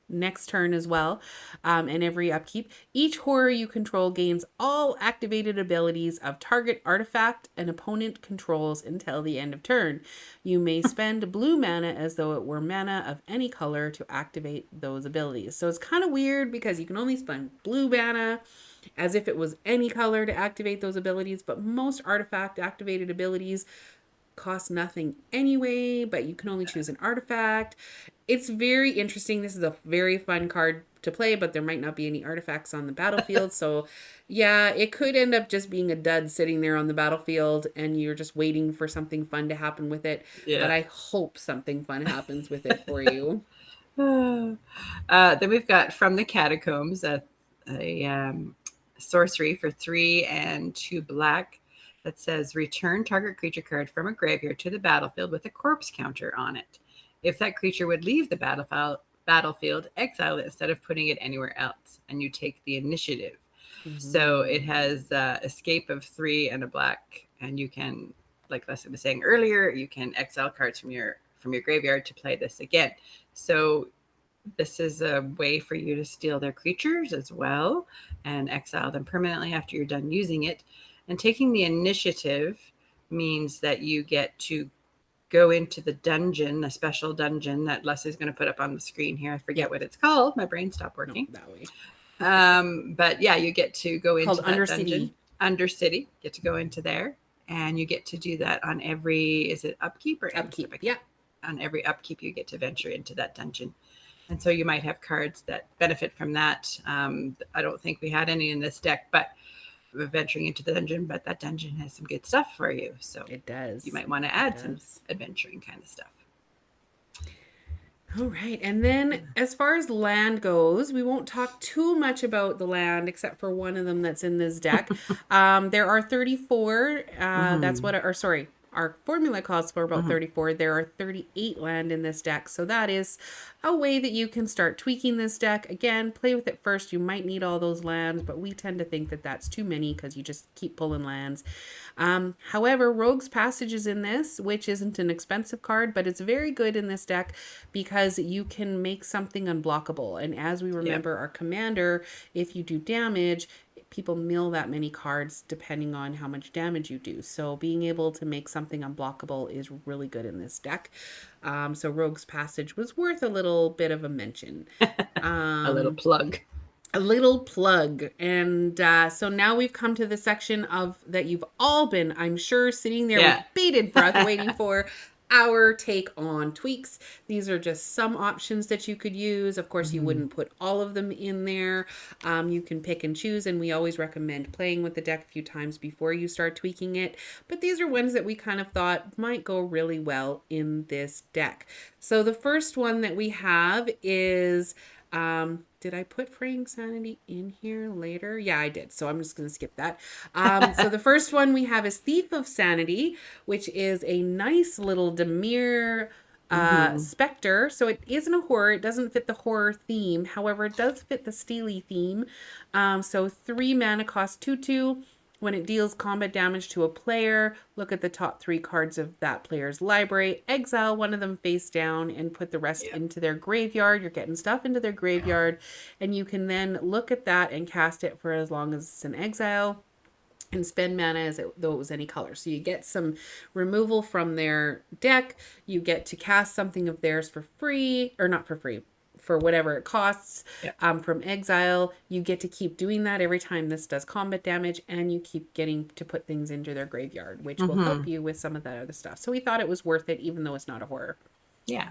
next turn as well, and every upkeep, each horror you control gains all activated abilities of target artifact an opponent controls until the end of turn. You may spend blue mana as though it were mana of any color to activate those abilities. So it's kind of weird because you can only spend blue mana as if it was any color to activate those abilities, but most artifact activated abilities cost nothing anyway, but you can only choose an artifact. It's very interesting. This is a very fun card to play, but there might not be any artifacts on the battlefield. So, yeah, it could end up just being a dud sitting there on the battlefield and you're just waiting for something fun to happen with it. But Yeah. I hope something fun happens with it for you. Then we've got From the Catacombs, a sorcery for 3 and 2 black that says return target creature card from a graveyard to the battlefield with a corpse counter on it. If that creature would leave the battlefield, exile it instead of putting it anywhere else, and you take the initiative. So it has escape of 3 and a black, and you can, like Leslie was saying earlier, you can exile cards from your graveyard to play this again. So this is a way for you to steal their creatures as well and exile them permanently after you're done using it. And taking the initiative means that you get to go into the dungeon, a special dungeon that Leslie's going to put up on the screen here. I forget what it's called. My brain stopped working. No, that way. But yeah, you get to go into Called that Undercity. dungeon. Undercity. Get to go into there. And you get to do that on every, is it upkeep or Upkeep? Yeah. On every upkeep, you get to venture into that dungeon. And so you might have cards that benefit from that. I don't think we had any in this deck, but we're venturing into the dungeon, but that dungeon has some good stuff for you. So It does. You might want to add some adventuring kind of stuff. All right. And then as far as land goes, we won't talk too much about the land except for one of them that's in this deck. There are 34. That's what, or sorry, our formula calls for about 34. There are 38 land in this deck. So that is a way that you can start tweaking this deck. Again, play with it first. You might need all those lands, but we tend to think that that's too many because you just keep pulling lands. However, Rogue's Passage is in this, which isn't an expensive card, but it's very good in this deck because you can make something unblockable. And as we remember, our commander, if you do damage, people mill that many cards depending on how much damage you do. So being able to make something unblockable is really good in this deck. So Rogue's Passage was worth a little bit of a mention. A little plug. A little plug. And so now we've come to the section of that you've all been, I'm sure, sitting there with bated breath waiting for our take on tweaks. These are just some options that you could use. Of course, you wouldn't put all of them in there. You can pick and choose, and we always recommend playing with the deck a few times before you start tweaking it. But these are ones that we kind of thought might go really well in this deck. So the first one that we have is... did I put Fraying Sanity in here later? Yeah, I did. So I'm just going to skip that. So the first one we have is Thief of Sanity, which is a nice little Dimir specter. So it isn't a horror. It doesn't fit the horror theme. However, it does fit the steely theme. So 3 mana, cost 2/2. When it deals combat damage to a player, look at the top 3 cards of that player's library, exile one of them face down, and put the rest into their graveyard. You're getting stuff into their graveyard, and you can then look at that and cast it for as long as it's in exile and spend mana as though it was any color. So you get some removal from their deck. You get to cast something of theirs for free, or not for free, for whatever it costs from exile. You get to keep doing that every time this does combat damage, and you keep getting to put things into their graveyard, which will help you with some of that other stuff. So we thought it was worth it, even though it's not a horror. Yeah.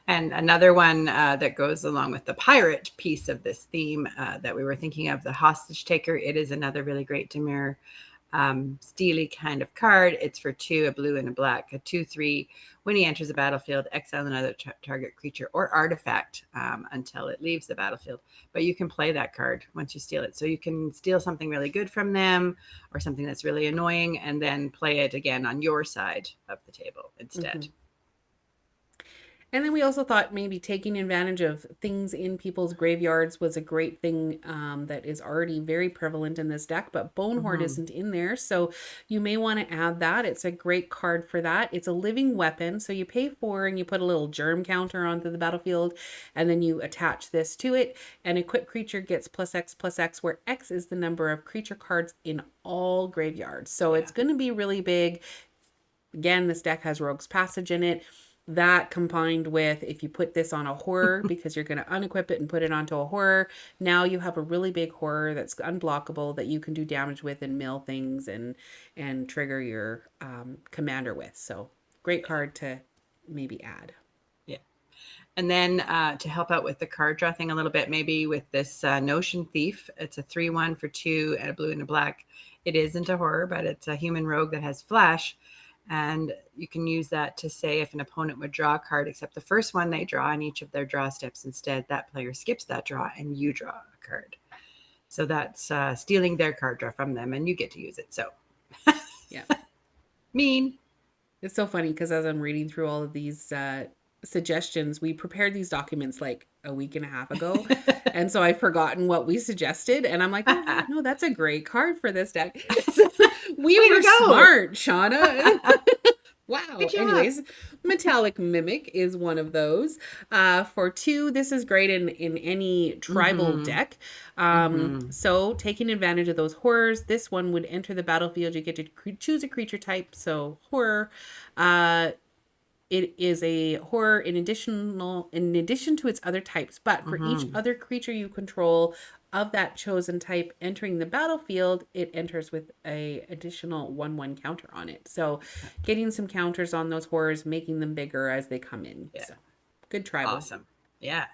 And another one that goes along with the pirate piece of this theme that we were thinking of, the Hostage Taker. It is another really great Dimir steely kind of card. It's for 2, a blue and a black, a 2/3. When he enters the battlefield, exile another target creature or artifact until it leaves the battlefield. But you can play that card once you steal it. So you can steal something really good from them or something that's really annoying and then play it again on your side of the table instead. And then we also thought maybe taking advantage of things in people's graveyards was a great thing that is already very prevalent in this deck, but Bonehoard isn't in there. So you may want to add that. It's a great card for that. It's a living weapon. So you pay 4 and you put a little germ counter onto the battlefield, and then you attach this to it. An equipped creature gets +X/+X, where X is the number of creature cards in all graveyards. So it's going to be really big. Again, this deck has Rogue's Passage in it. That combined with, if you put this on a horror, because you're going to unequip it and put it onto a horror, now you have a really big horror that's unblockable that you can do damage with and mill things and trigger your commander with. So great card to maybe add. Yeah. And then to help out with the card draw thing a little bit, maybe with this Notion Thief, it's a 3/1 for 2 and a blue and a black. It isn't a horror, but it's a human rogue that has flash. And you can use that to say if an opponent would draw a card, except the first one they draw in each of their draw steps, instead, that player skips that draw and you draw a card. So that's stealing their card draw from them and you get to use it. So, yeah. Mean. It's so funny because as I'm reading through all of these suggestions, we prepared these documents like a week and a half ago. And so I've forgotten what we suggested. And I'm like, oh, no, that's a great card for this deck. We were smart, Shauna. Wow. Anyways, Metallic Mimic is one of those. For 2, this is great in any tribal deck. So taking advantage of those horrors, this one would enter the battlefield. You get to choose a creature type. So horror. It is a horror in addition to its other types, but for each other creature you control of that chosen type entering the battlefield, it enters with a additional 1/1 counter on it. So getting some counters on those horrors, making them bigger as they come in. Yeah. So, good tribal. Awesome. Yeah.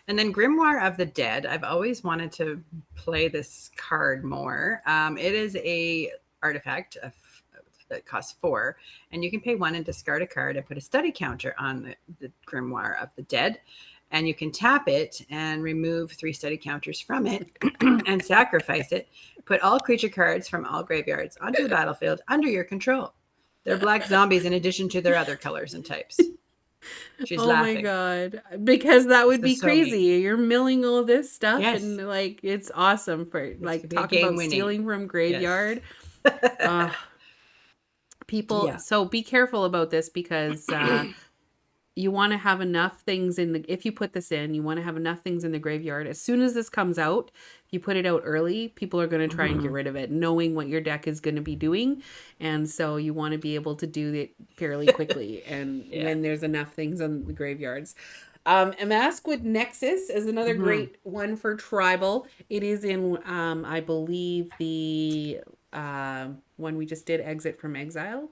And then Grimoire of the Dead. I've always wanted to play this card more. It is a artifact that costs 4, and you can pay 1 and discard a card and put a study counter on the Grimoire of the Dead, and you can tap it and remove 3 study counters from it and sacrifice it. Put all creature cards from all graveyards onto the battlefield under your control. They're black zombies in addition to their other colors and types. She's Oh my laughing. God. Because that This would be is so crazy. neat. You're milling all this stuff and Yes. like it's awesome for It's like gonna be a talk game about winning. stealing from Yes. graveyard. Uh people Yeah. so be careful about this because you want to have enough things in the if you put this in, you want to have enough things in the graveyard. As soon as this comes out, if you put it out early, people are going to try and get Mhm. rid of it, knowing what your deck is going to be doing. And so you want to be able to do it fairly quickly and Yeah. when there's enough things on the graveyards. A Mask with Nexus is another Mhm. great one for tribal. It is in, I believe, the one we just did, Exit from Exile.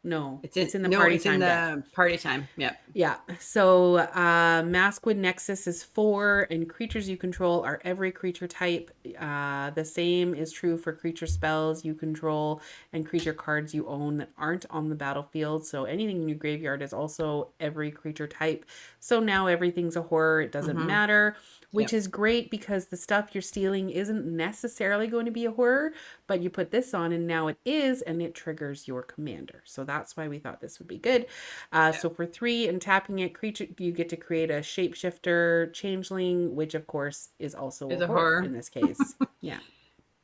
No, It's in it's in the no, party it's in time deck. the party time. Yep. Yeah. So Maskwood Nexus is 4, and creatures you control are every creature type. The same is true for creature spells you control and creature cards you own that aren't on the battlefield. So anything in your graveyard is also every creature type. So now everything's a horror. It doesn't Mhm. matter, which Yep. is great because the stuff you're stealing isn't necessarily going to be a horror, but you put this on and now it is, and it triggers your commander. So that's why we thought this would be good. Yeah. So for 3 and tapping it, creature you get to create a shapeshifter changeling, which of course is also Is a a horror in horror. this case. Yeah.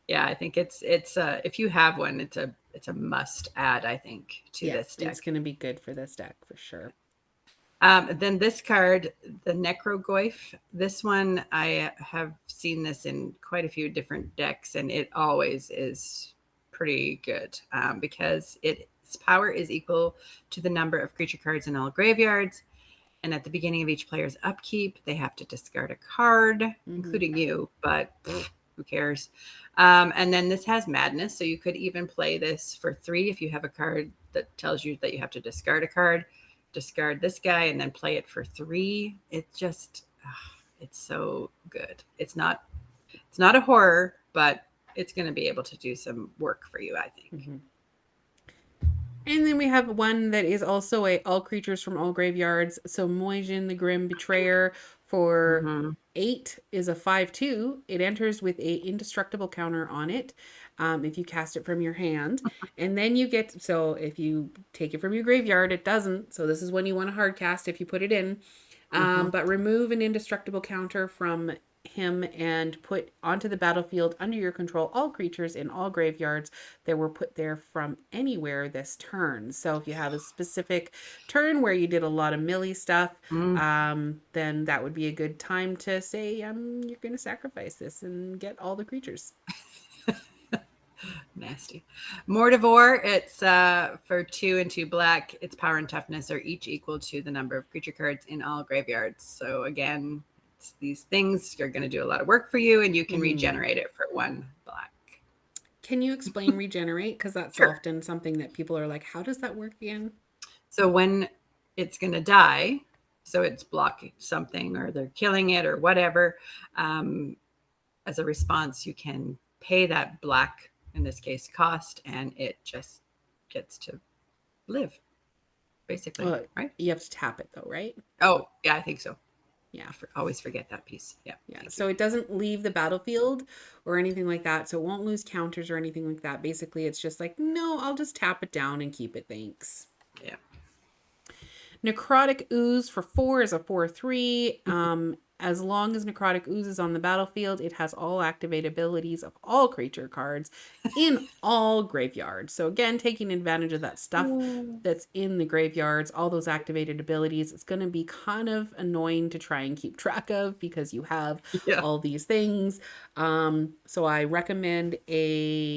Yeah, I think it's if you have one, it's a must add, I think, to Yeah. this It's deck. going to be good for this deck for sure. Then this card, the Necrogoyf, this one I have seen this in quite a few different decks, and it always is pretty good because its power is equal to the number of creature cards in all graveyards. And at the beginning of each player's upkeep, they have to discard a card, Mm-hmm. including you, but who cares? And then this has madness. So you could even play this for 3 if you have a card that tells you that you have to discard a card, discard this guy, and then play it for 3. It just, it's so good. It's not a horror, but it's going to be able to do some work for you, I think. Mm-hmm. And then we have one that is also a all creatures from all graveyards. So Moijin the Grim Betrayer for Mm-hmm. 8 is a 5/2. It enters with a indestructible counter on it if you cast it from your hand. And then you get, so if you take it from your graveyard, it doesn't. So this is when you want to hard cast if you put it in. Mm-hmm. But remove an indestructible counter from him and put onto the battlefield under your control all creatures in all graveyards that were put there from anywhere this turn. So if you have a specific turn where you did a lot of melee stuff, Mm. then that would be a good time to say you're going to sacrifice this and get all the creatures. Nasty. Mordivore, it's for 2 and 2 black. Its power and toughness are each equal to the number of creature cards in all graveyards. So again, these things are going to do a lot of work for you, and you can regenerate it for 1 black. Can you explain regenerate? Because that's Sure. often something that people are like, how does that work again? So when it's going to die, so it's blocking something or they're killing it or whatever, as a response, you can pay that black, in this case, cost, and it just gets to live, basically, right? You have to tap it though, right? Oh, yeah, I think so. Yeah. Always forget that piece. Yeah. Yeah. Thank you. So it doesn't leave the battlefield or anything like that. So it won't lose counters or anything like that. Basically, it's just like, no, I'll just tap it down and keep it. Thanks. Yeah. Necrotic Ooze for 4 is a 4/3. As long as Necrotic Ooze is on the battlefield, it has all activate abilities of all creature cards in all graveyards. So again, taking advantage of that stuff that's in the graveyards, all those activated abilities, it's going to be kind of annoying to try and keep track of because you have Yeah. all these things. So I recommend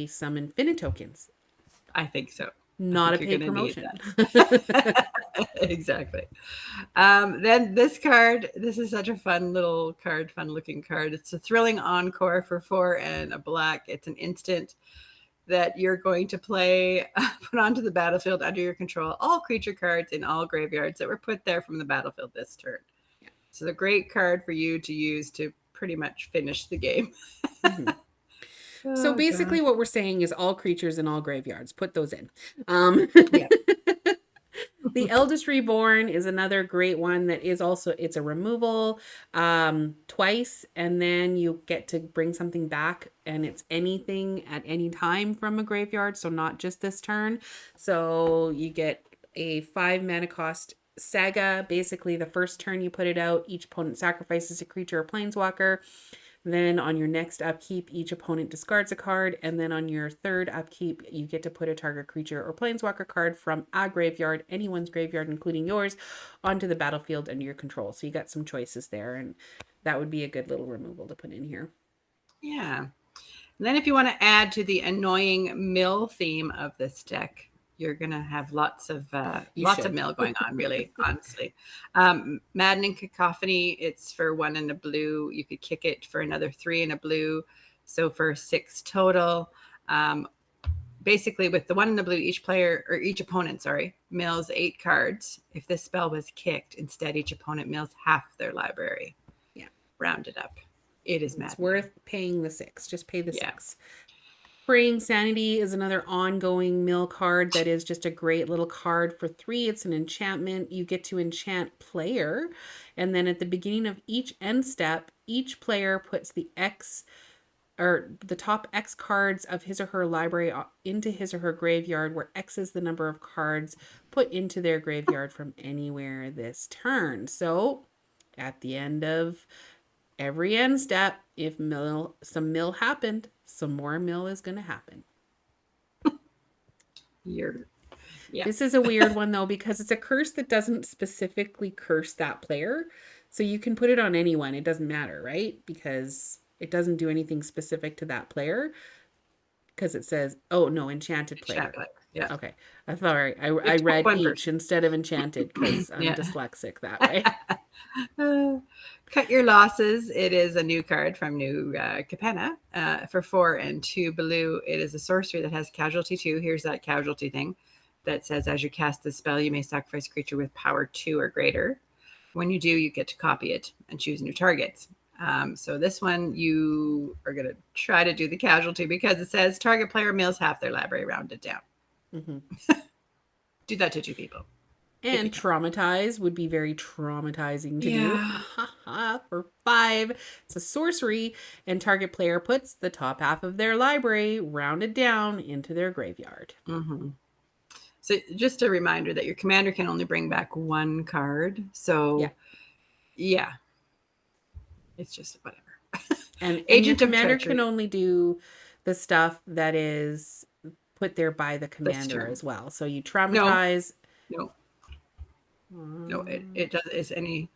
some Infinite tokens, I think so. I not a think you're paid going to need promotion. that. Exactly. Then this card, this is such a fun little card, fun looking card. It's a Thrilling Encore for 4 and a black. It's an instant that you're going to play, put onto the battlefield under your control all creature cards in all graveyards that were put there from the battlefield this turn. Yeah. So the great card for you to use to pretty much finish the game. Mm-hmm. So Oh, basically, God. what we're saying is all creatures in all graveyards. Put those in. Yeah. The Eldest Reborn is another great one that is also, it's a removal twice, and then you get to bring something back, and it's anything at any time from a graveyard, so not just this turn. So you get a 5 mana cost saga. Basically, the first turn you put it out, each opponent sacrifices a creature or planeswalker. Then on your next upkeep, each opponent discards a card, and then on your third upkeep, you get to put a target creature or planeswalker card from a graveyard, anyone's graveyard, including yours, onto the battlefield under your control. So you got some choices there, and that would be a good little removal to put in here. Yeah. And then if you want to add to the annoying mill theme of this deck, you're gonna have lots of mill going on, really, honestly. Maddening Cacophony, it's for 1 and a blue. You could kick it for another 3 and a blue, so for 6 total. Basically, with the 1 and the blue, each player, or each opponent, mills 8 cards. If this spell was kicked, instead each opponent mills half their library. Yeah, rounded up. It is maddening. It's worth paying the 6. Just pay the 6. Fraying Sanity is another ongoing mill card that is just a great little card for 3. It's an enchantment. You get to enchant player, and then at the beginning of each end step, each player puts the top X cards of his or her library into his or her graveyard, where X is the number of cards put into their graveyard from anywhere this turn. So at the end of every end step, if some mill happened, some more mill is going to happen. This is a weird one, though, because it's a curse that doesn't specifically curse that player. So you can put it on anyone. It doesn't matter, right? Because it doesn't do anything specific to that player. Because it says, oh, no, enchanted player. Yeah. Okay. I thought I read each instead of enchanted because I'm dyslexic that way. Cut Your Losses. It is a new card from New Capenna for 4 and 2 blue. It is a sorcery that has casualty 2. Here's that casualty thing that says, as you cast the spell, you may sacrifice a creature with power 2 or greater. When you do, you get to copy it and choose new targets. So this one, you are going to try to do the casualty because it says target player mills half their library rounded down. Mm-hmm. Do that to 2 people. And Traumatize would be very traumatizing to do. For 5, it's a sorcery, and target player puts the top half of their library rounded down into their graveyard. Mm-hmm. So just a reminder that your commander can only bring back 1 card. So yeah. It's just whatever. And Agent your commander can only do the stuff that is put there by the commander as well. So you traumatize. No, it does. It's any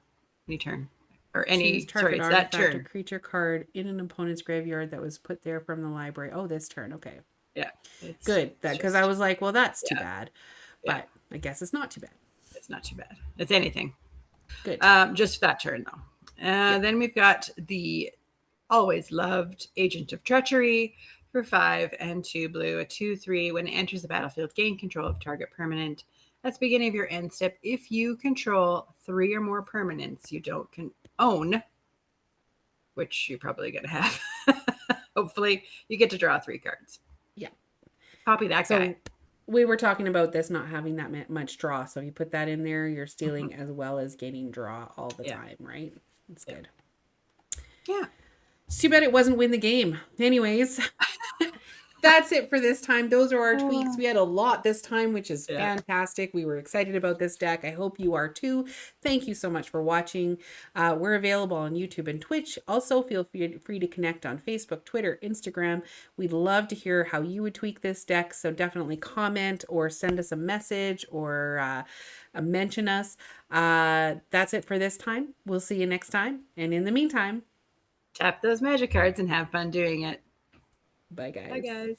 turn or any. Choose target artifact or creature card in an opponent's graveyard that was put there from the library. Oh, this turn. Okay. Yeah. Good. Because I was like, well, that's too bad. But I guess it's not too bad. It's not too bad. It's anything. Good. Just that turn though. Then we've got the always loved Agent of Treachery for 5 and 2 blue, a 2/3. When it enters the battlefield, gain control of target permanent. That's the beginning of your end step. If you control 3 or more permanents you don't own, which you're probably going to have, hopefully, you get to draw 3 cards. Yeah. Copy that guy. We were talking about this not having that much draw. So if you put that in there, you're stealing as well as gaining draw all the time, right? It's good. Yeah. It's too bad it wasn't win the game. Anyways, that's it for this time. Those are our tweaks. We had a lot this time, which is fantastic. We were excited about this deck. I hope you are too. Thank you so much for watching. We're available on YouTube and Twitch. Also, feel free to connect on Facebook, Twitter, Instagram. We'd love to hear how you would tweak this deck. So definitely comment or send us a message or mention us. That's it for this time. We'll see you next time. And in the meantime, tap those magic cards and have fun doing it. Bye, guys. Bye, guys.